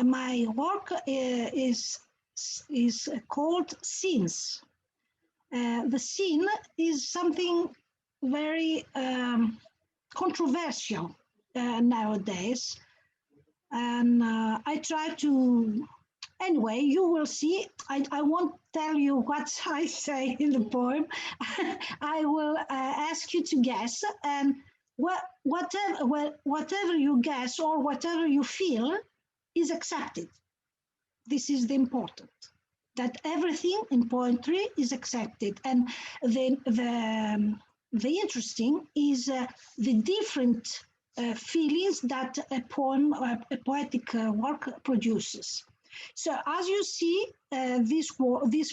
my work is called scenes. The scene is something very controversial nowadays, and I try to. Anyway, you will see. I won't tell you what I say in the poem. I will ask you to guess, and whatever you guess or whatever you feel is accepted. This is the important. That everything in poetry is accepted, and the interesting is the different feelings that a poem, a poetic work produces. So as you see, this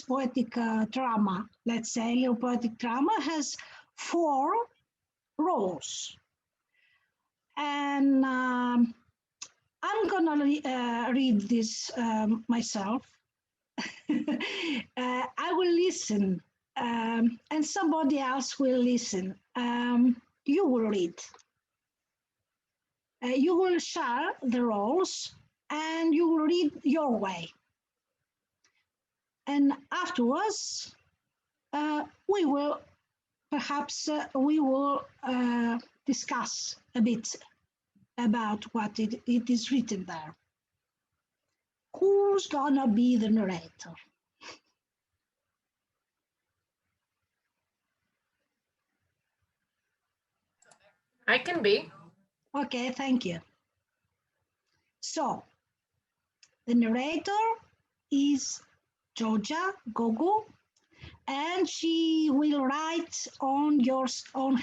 poetic drama, let's say, little poetic drama, has 4 roles, and I'm gonna read this myself. I will listen, and somebody else will listen. You will read. You will share the roles, and you will read your way. And afterwards, we will perhaps discuss a bit about what it is written there. Who's gonna be the narrator? I can be. Okay, thank you. So, the narrator is Georgia Gogo, and she will write on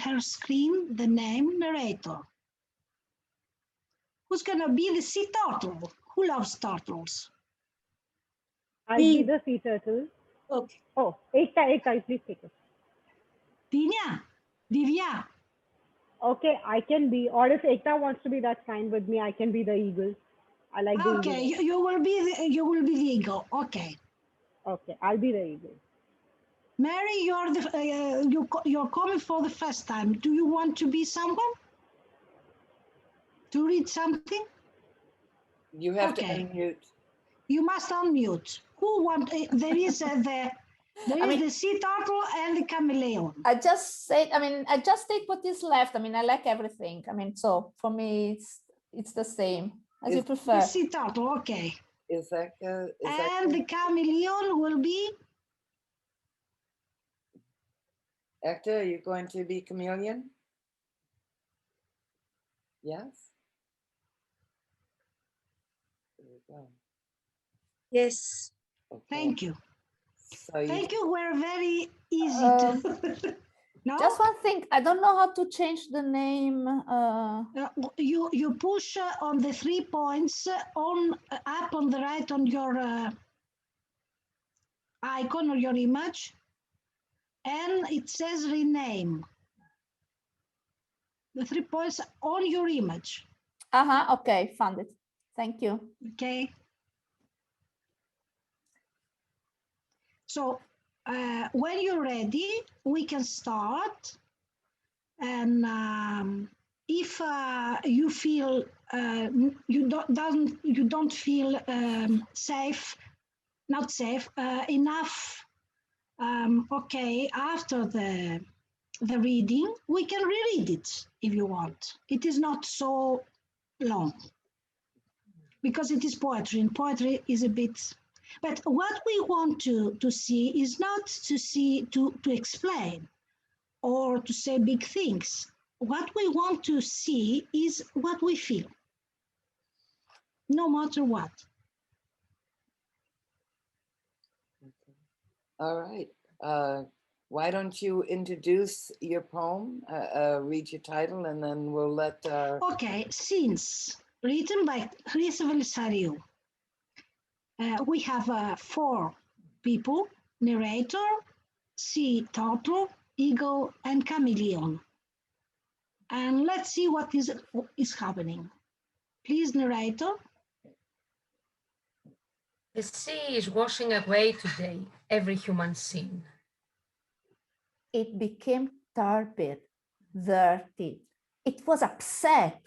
her screen the name narrator. Who's gonna be the sea turtle? Who loves turtles? I'll be the sea turtle. Okay. Oh, Ekta, please take it. Divya. Okay, I can be, or if Ekta wants to be, that's fine with me. I can be the eagle. I like the Okay, eagle. you will be the eagle. Okay. Okay, I'll be the eagle. Mary, you're coming for the first time. Do you want to be someone? To read something? You have to unmute. You must unmute. Who want? There is the sea turtle and the chameleon. I just said. I just take what is left. I like everything. So for me, it's the same as you prefer. The sea turtle, okay. And the chameleon will be. Ekta, are you going to be chameleon? Yes. There we go. Yes. Okay. Thank you. So Thank you. We're very easy to. No? Just one thing. I don't know how to change the name. You push on the 3 points up on the right on your icon or your image, and it says rename. The 3 points on your image. Okay, found it. Thank you. Okay. So when you're ready, we can start. And if you feel you don't feel not safe enough, okay, after the reading, we can reread it if you want. It is not so long because it is poetry, and poetry is a bit. But what we want to see is not to explain or to say big things. What we want to see is what we feel, no matter what. Okay. All right. Why don't you introduce your poem, read your title, and then we'll let... Okay, Scenes, written by Chryssa Velissariou. We have 4 people: narrator, sea turtle, eagle, and chameleon. And let's see what is happening. Please, narrator. The sea is washing away today every human sin. It became turbid, dirty. It was upset.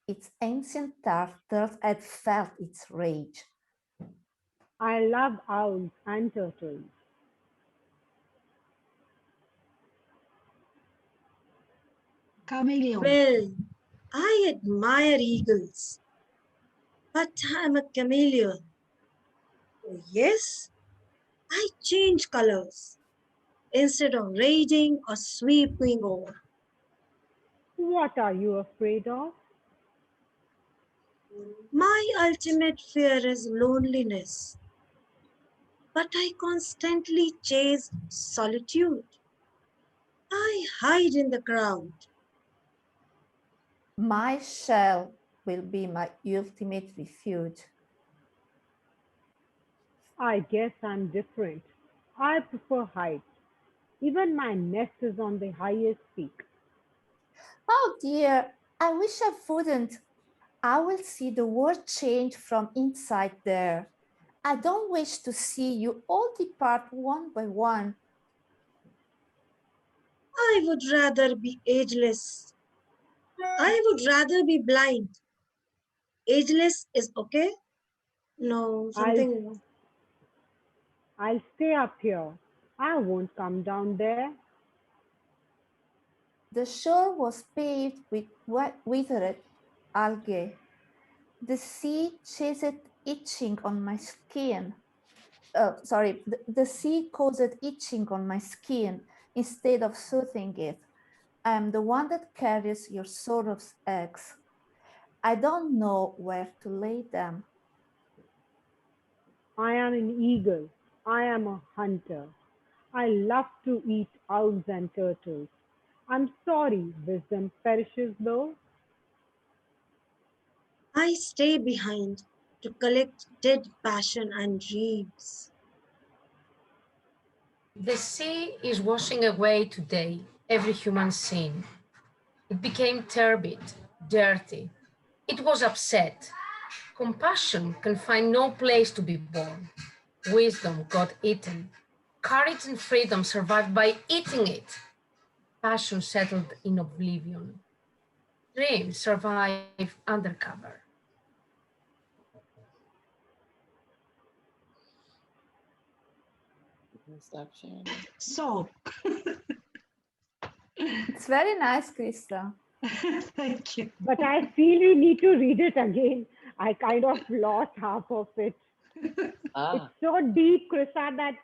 its ancient turtles had felt its rage. I love owls and turtles. Chameleon. Well, I admire eagles, but I'm a chameleon. Oh, yes, I change colors instead of raging or sweeping over. What are you afraid of? My ultimate fear is loneliness, but I constantly chase solitude. I hide in the crowd. My shell will be my ultimate refuge. I guess I'm different. I prefer heights. Even my nest is on the highest peak. Oh dear, I wish I wouldn't. I will see the world change from inside there. I don't wish to see you all depart one by one. I would rather be ageless. I would rather be blind. Ageless is okay? No, I'll, something. I'll stay up here. I won't come down there. The shore was paved with withered algae. The sea chased itching on my skin. The sea caused itching on my skin instead of soothing it. I am the one that carries your sorrow's eggs. I don't know where to lay them. I am an eagle. I am a hunter. I love to eat owls and turtles. I'm sorry, wisdom perishes though. I stay behind to collect dead passion and dreams. The sea is washing away today every human sin. It became turbid, dirty. It was upset. Compassion can find no place to be born. Wisdom got eaten. Courage and freedom survived by eating it. Passion settled in oblivion. Dreams survive undercover. Stop sharing. So, It's very nice, Chryssa. thank you. But I feel we need to read it again. I kind of lost half of it. Ah, It's so deep, Chryssa, that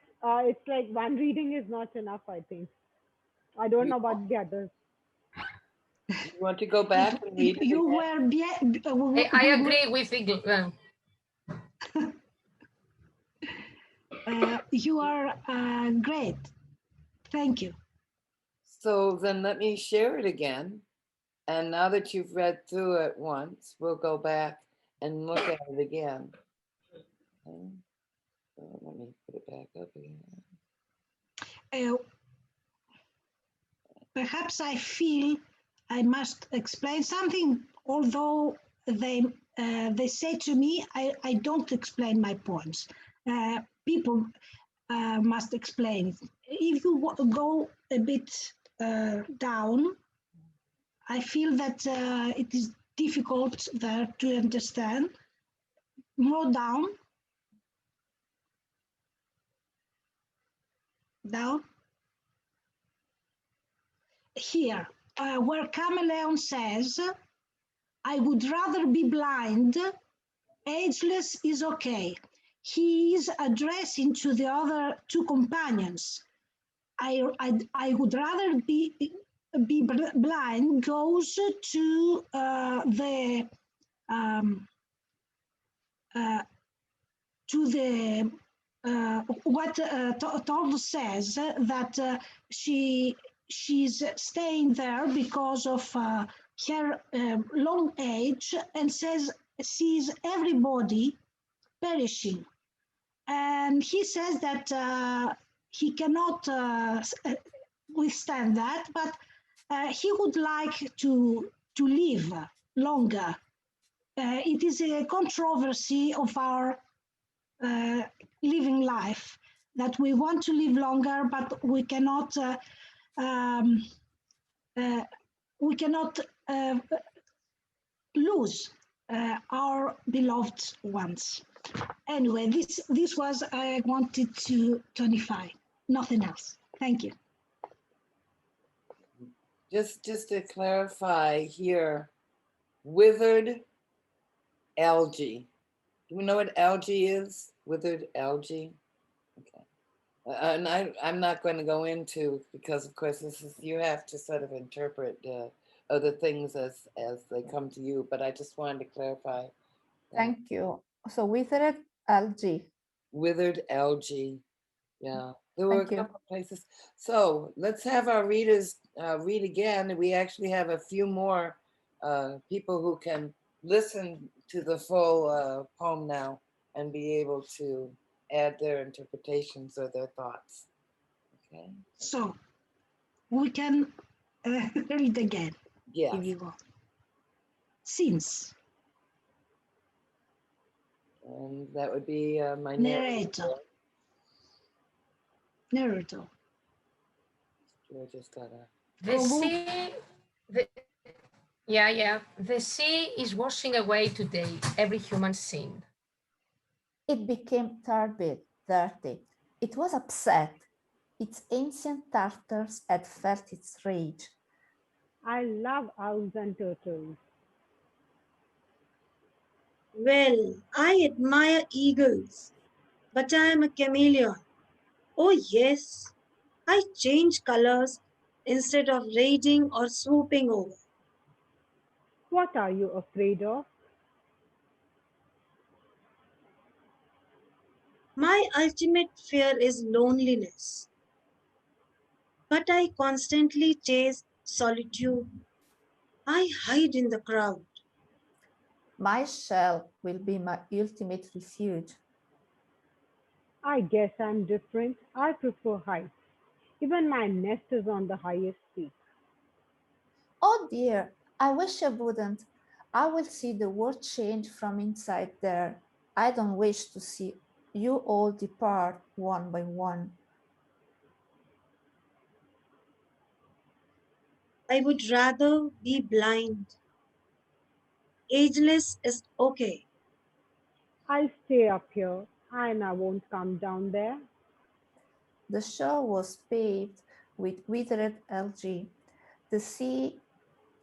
it's like one reading is not enough, I think. I don't know about the others. you want to go back and read it You again? were I agree with Eagle. you are great. Thank you. So then let me share it again. And now that you've read through it once, we'll go back and look at it again. Okay. So let me put it back up again. Perhaps I feel I must explain something, although they say to me, I don't explain my poems. People must explain it. If you go a bit down, I feel that it is difficult there to understand. More down. Down. Here, where Chameleon says, I would rather be blind, ageless is okay. He is addressing to the other two companions. I would rather be blind goes to what Tord says that she's staying there because of her long age and sees everybody perishing. And he says that he cannot withstand that, but he would like to live longer. It is a controversy of our living life that we want to live longer, but we cannot lose our beloved ones. Anyway, this was I wanted to tonify, nothing else. Thank you. Just to clarify here, withered algae. Do we know what algae is? Withered algae? Okay. And I'm not going to go into, because of course this is, you have to sort of interpret other things as they come to you, but I just wanted to clarify. Thank you. So withered algae. Withered algae. Yeah, there were Thank a you. couple of places. So let's have our readers read again. We actually have a few more people who can listen to the full poem now and be able to add their interpretations or their thoughts. Okay. So we can read again Yes. if you want. Since And that would be my narrator. Narrator. I just gotta. The sea, the sea is washing away today every human sin. It became turbid, dirty. It was upset. Its ancient Tartars had felt its rage. I love owls and turtles. Well, I admire eagles, but I am a chameleon. Oh, yes, I change colors instead of raiding or swooping over. What are you afraid of? My ultimate fear is loneliness, but I constantly chase solitude. I hide in the crowd. My shell will be my ultimate refuge. I guess I'm different. I prefer heights. Even my nest is on the highest peak. Oh dear, I wish I wouldn't. I will see the world change from inside there. I don't wish to see you all depart one by one. I would rather be blind. Ageless is okay. I'll stay up here and I won't come down there. The shore was paved with withered algae. The sea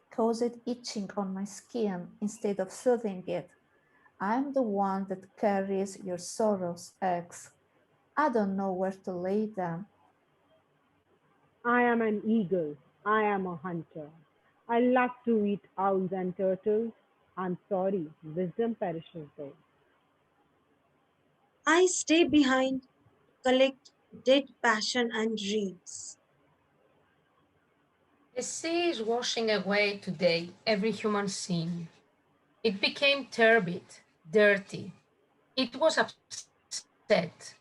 caused itching on my skin instead of soothing it. I'm the one that carries your sorrow's eggs. I don't know where to lay them. I am an eagle. I am a hunter. I love to eat owls and turtles. I'm sorry, wisdom perishes though. I stay behind, collect dead passion and dreams. The sea is washing away today every human sin. It became turbid, dirty. It was upset.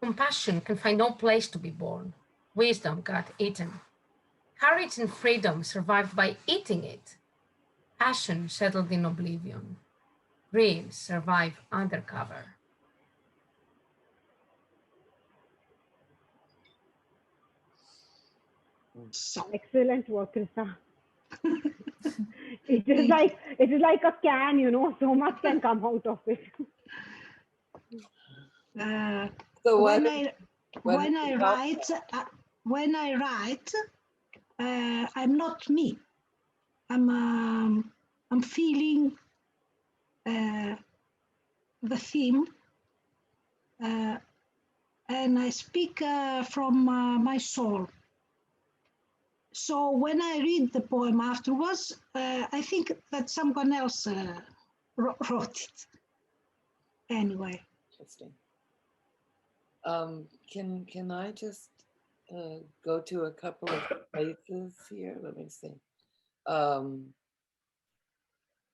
Compassion can find no place to be born. Wisdom got eaten. Courage and freedom survived by eating it. Passion settled in oblivion. Dreams survive undercover. So Excellent work, Krista. it is like a can, so much can come out of it. So when when I write, I'm not me. I'm feeling the theme, and I speak from my soul. So when I read the poem afterwards, I think that someone else wrote it. Anyway. Interesting. Can I just go to a couple of places here? Let me see. I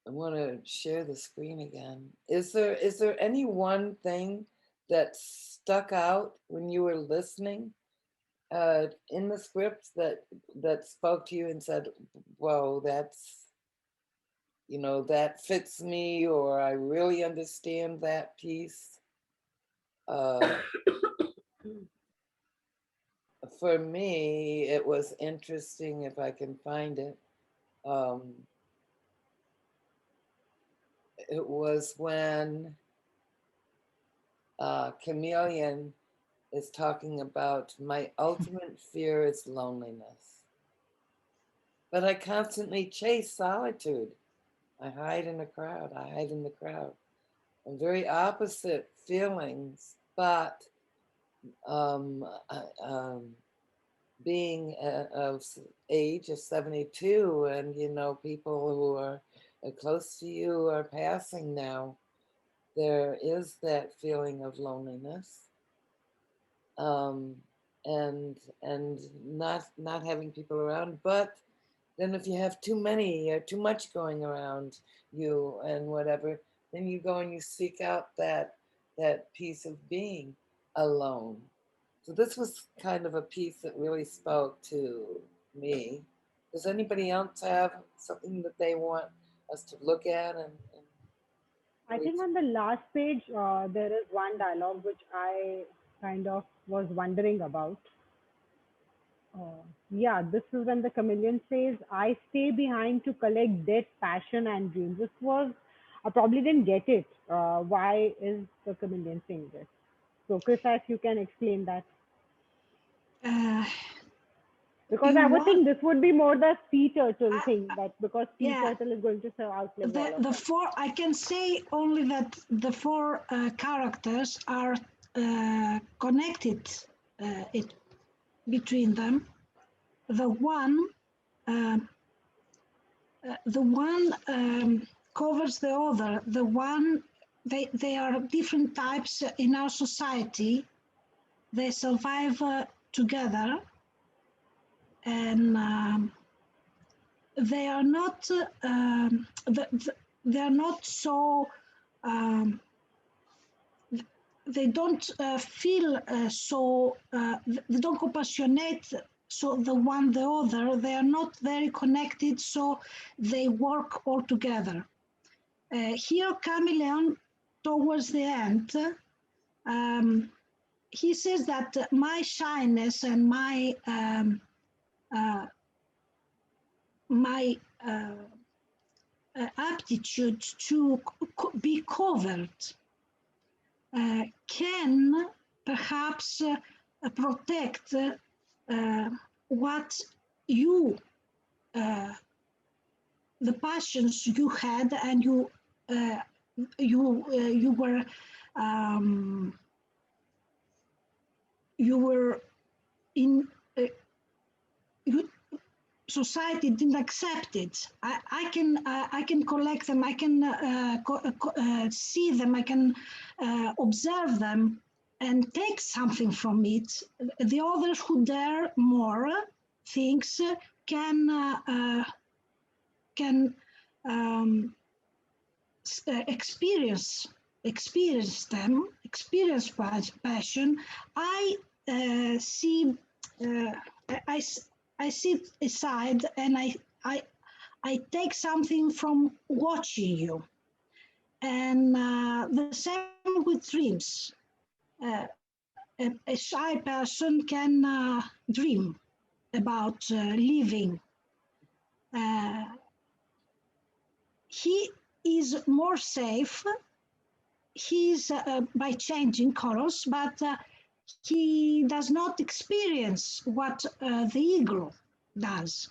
want to share the screen again. Is there any one thing that stuck out when you were listening in the script that spoke to you and said, "Whoa, that's that fits me," or "I really understand that piece"? For me, it was interesting, if I can find it. it was when Chameleon is talking about my ultimate fear is loneliness. But I constantly chase solitude. I hide in a crowd. I hide in the crowd. And very opposite feelings, but being of age of 72, and you know, people who are close to you are passing now, there is that feeling of loneliness, and not having people around. But then if you have too many or too much going around you and whatever, then you go and you seek out that piece of being alone. So this was kind of a piece that really spoke to me. Does anybody else have something that they want us to look at? And I think on the last page, there is one dialogue which I kind of was wondering about. Yeah, this is when the chameleon says, I stay behind to collect dead passion and dreams. This was, I probably didn't get it. Why is the chameleon saying this? So, Chryssa, if you can explain that. Because I would think this would be more the sea turtle thing, but because sea turtle is going to outlive all of the us. four, I can say only that the four characters are connected between them. The one covers the other. The one, they are different types in our society. They survive together, and they are not they are not so they don't feel so they don't compassionate, so the one the other, they are not very connected, so they work all together. Here Chameleon, towards the end, he says that my shyness and my aptitude to be covered can perhaps protect what you, the passions you had, and you were in. Society didn't accept it. I can collect them. I can see them. I can observe them and take something from it. The others who dare more things can experience passion. I see. I sit aside and I take something from watching you. And the same with dreams. A shy person can dream about living. He is more safe. He's by changing colors, but he does not experience what the eagle does.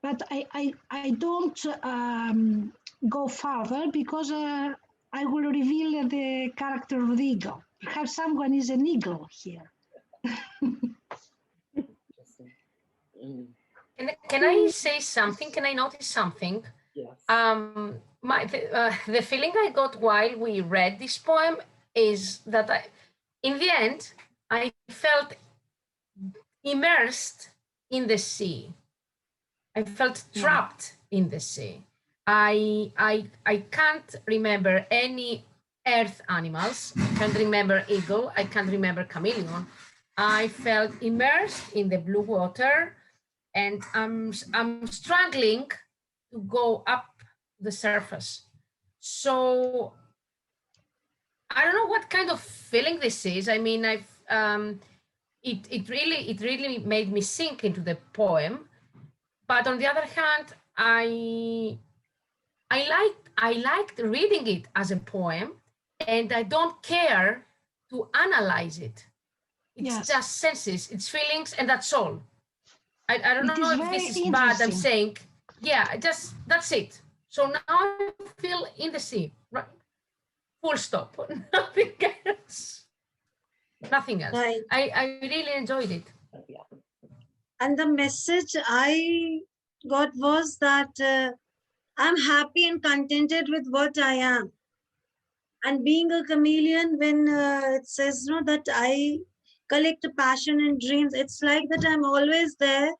But I don't go further because I will reveal the character of the eagle. Perhaps someone is an eagle here. Can I say something? Can I notice something? Yes. The feeling I got while we read this poem is that in the end, I felt immersed in the sea. I felt trapped in the sea. I can't remember any earth animals. I can't remember eagle. I can't remember chameleon. I felt immersed in the blue water, and I'm struggling to go up the surface. So I don't know what kind of feeling this is. I mean, it really made me sink into the poem. But on the other hand, I I liked reading it as a poem, and I don't care to analyze it. It's just senses, it's feelings, and that's all. I don't know if this is bad. I'm saying, yeah, just that's it. So now I feel in the sea, right? Full stop. Nothing else. Nothing else. Right. I really enjoyed it. And the message I got was that I'm happy and contented with what I am. And being a chameleon, when it says that I collect a passion and dreams, it's like that I'm always there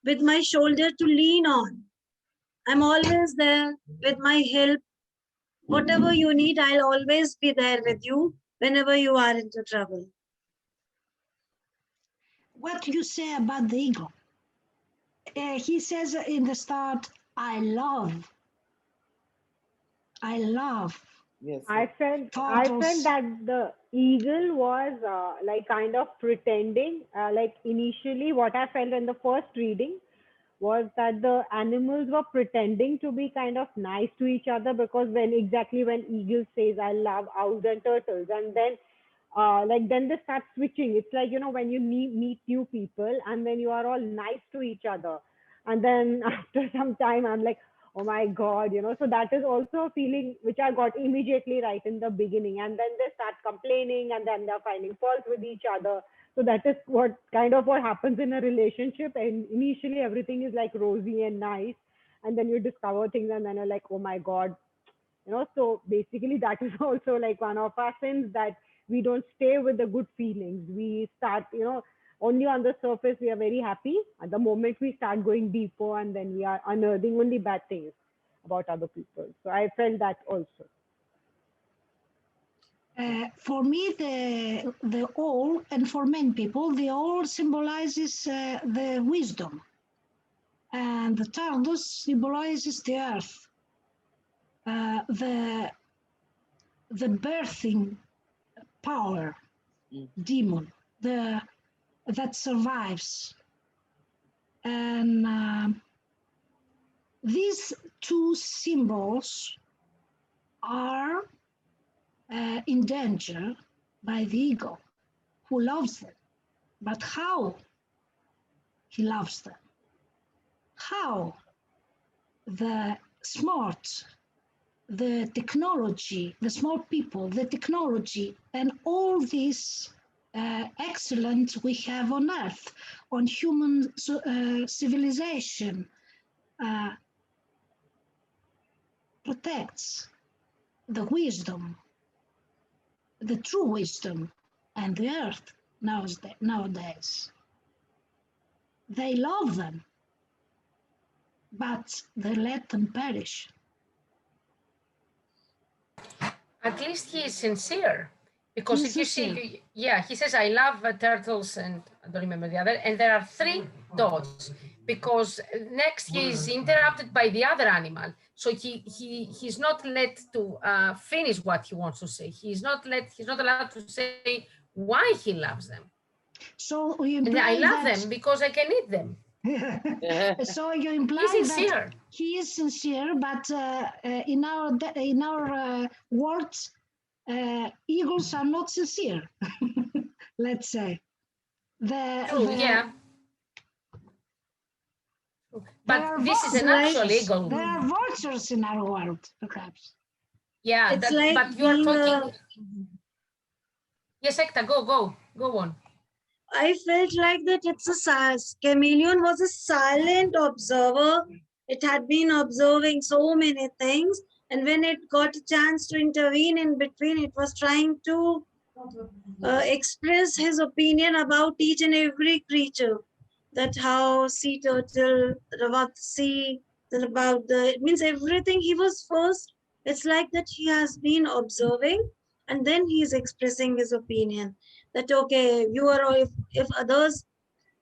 with my shoulder to lean on. I'm always there with my help. Whatever you need, I'll always be there with you whenever you are into trouble. What you say about the eagle? He says in the start, I love. Yes. I felt that the eagle was like kind of pretending. Like initially, what I felt in the first reading was that the animals were pretending to be kind of nice to each other, because when eagle says I love owls and turtles, and then like then they start switching. It's like, when you meet new people and then you are all nice to each other, and then after some time I'm like, oh my god, so that is also a feeling which I got immediately right in the beginning. And then they start complaining, and then they're finding fault with each other. So that is what happens in a relationship. And initially everything is like rosy and nice, and then you discover things, and then you're like, oh my god. So basically that is also like one of our sins, that we don't stay with the good feelings. We start, only on the surface we are very happy. At the moment we start going deeper, and then we are unearthing only bad things about other people. So I felt that also. For me, the owl, and for many people, the owl symbolizes the wisdom, and the turtle symbolizes the earth, the birthing power, demon, that survives. And these two symbols are in danger by the ego, who loves them. But how he loves them? How the smart, the technology, the smart people, the technology, and all this excellence we have on Earth, on human civilization, protects the wisdom, the true wisdom, and the Earth nowadays. They love them, but they let them perish. At least he is sincere, because if you see, he says, I love turtles, and I don't remember the other, and there are 3 dots, because next he is interrupted by the other animal. So he's not let to finish what he wants to say. He's not allowed to say why he loves them. So and I love them because I can eat them. So you imply that he is sincere, but in our words, eagles are not sincere. Let's say. Yeah. But this is an actual eagle. There are vultures in our world, perhaps. Yeah, but you are talking. Yes, Ekta, go on. I felt like that chameleon was a silent observer. It had been observing so many things, and when it got a chance to intervene in between, it was trying to express his opinion about each and every creature. That how sea turtle, about the sea, that about it means everything. He was first. It's like that he has been observing, and then he is expressing his opinion. That okay, you are, if others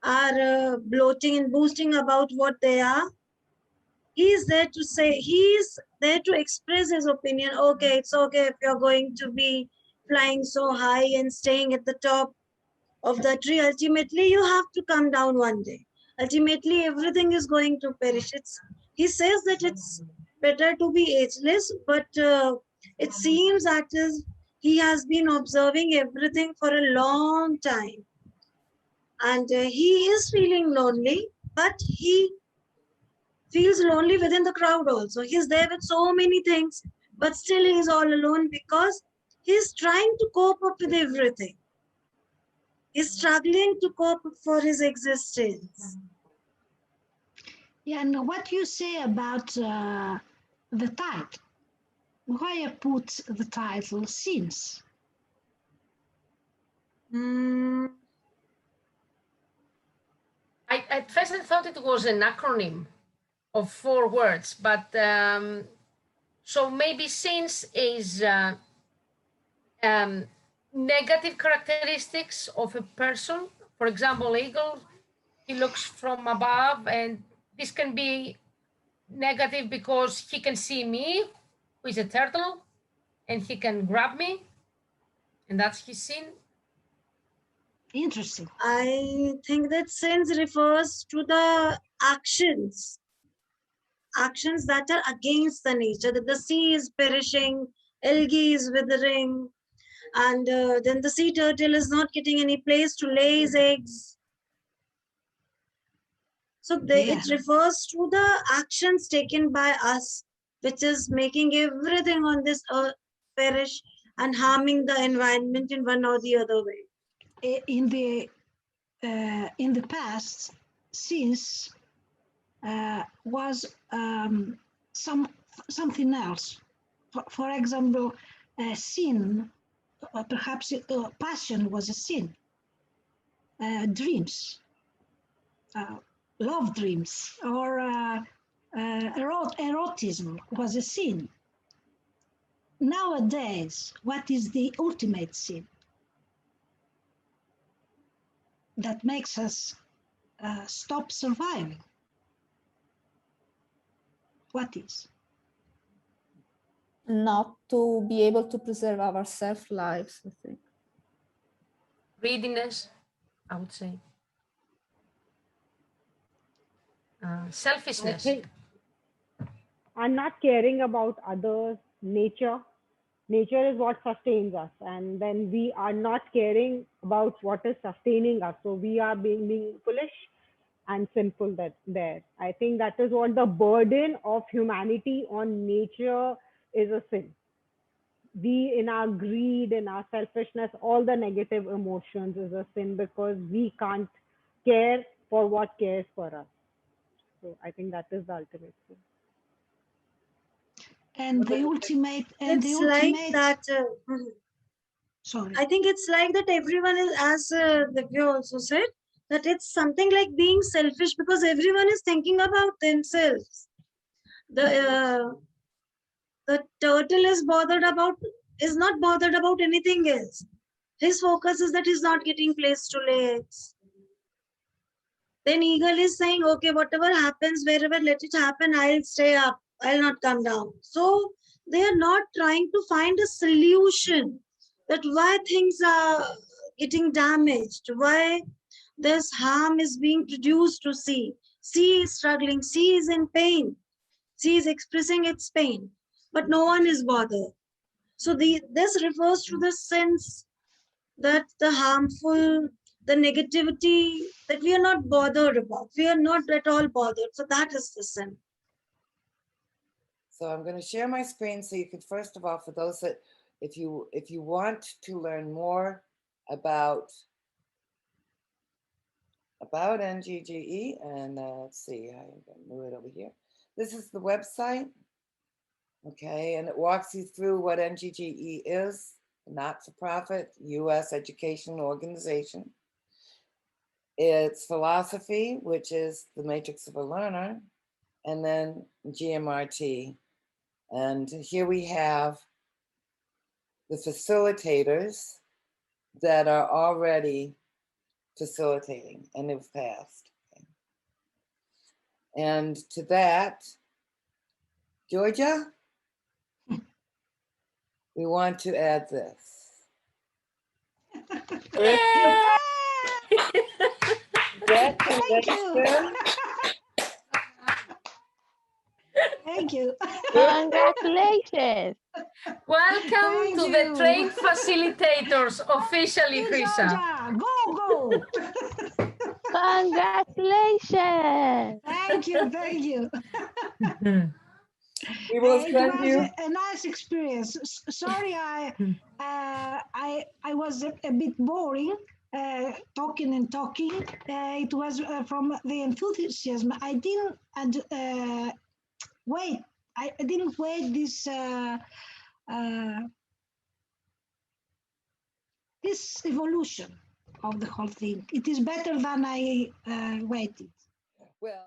are bloating and boasting about what they are, he is there to say, he is there to express his opinion. Okay, it's okay if you're going to be flying so high and staying at the top of the tree. Ultimately, you have to come down one day. Ultimately, everything is going to perish. He says that it's better to be ageless, but it seems that he has been observing everything for a long time. And he is feeling lonely, but he feels lonely within the crowd also. He's there with so many things, but still he's all alone because he's trying to cope up with everything. He's struggling to cope for his existence. Yeah, and what you say about the title? Why I put the title Sins? At first I thought it was an acronym of 4 words, but so maybe sins is negative characteristics of a person. For example, eagle, he looks from above, and this can be negative because he can see me, who is a turtle, and he can grab me, and that's his sin. Interesting. I think that sins refers to the actions that are against the nature, that the sea is perishing, algae is withering, and then the sea turtle is not getting any place to lay his eggs. So it refers to the actions taken by us, which is making everything on this earth perish and harming the environment in one or the other way. In the past, sins was something else. For example, sin, perhaps passion was a sin. Dreams, love dreams, or erotism was a sin. Nowadays, what is the ultimate sin that makes us stop surviving? What is? Not to be able to preserve our self-lives, I think. Greediness, I would say. Selfishness. I think, and not caring about others, nature. Nature is what sustains us, and then we are not caring about what is sustaining us. So we are being foolish and sinful there. I think that is what the burden of humanity on nature is, a sin. We, in our greed, in our selfishness, all the negative emotions is a sin because we can't care for what cares for us. So I think that is the ultimate sin. And the ultimate, and it's the like ultimate. that. Sorry. I think it's like that. Everyone is, as Divya also said, that it's something like being selfish because everyone is thinking about themselves. The turtle is not bothered about anything else. His focus is that he's not getting place to lay eggs. Then eagle is saying, okay, whatever happens, wherever, let it happen, I'll stay up, I'll not come down. So they are not trying to find a solution that why things are getting damaged, why this harm is being produced to sea. Sea is struggling, sea is in pain, sea is expressing its pain, but no one is bothered. So this refers to the sense that the harmful, the negativity that we are not bothered about. We are not at all bothered. So that is the sin. So I'm going to share my screen so you can, first of all, for those that, if you want to learn more about NGGE, and let's see, I'm going to move it over here. This is the website, okay, and it walks you through what NGGE is, a not-for-profit U.S. educational organization. It's philosophy, which is the matrix of a learner, and then GMRT. And here we have the facilitators that are already facilitating and have passed. Okay. And to that, Georgia, we want to add this. Thank you. Thank you. Congratulations. Welcome Thank to the you. train facilitators officially, Chryssa. Georgia, go. Congratulations. Thank you. We will It send was you. a nice experience. Sorry, I was a bit boring, talking and talking. It was from the enthusiasm. I didn't wait. I didn't wait this evolution of the whole thing. It is better than I waited. Well.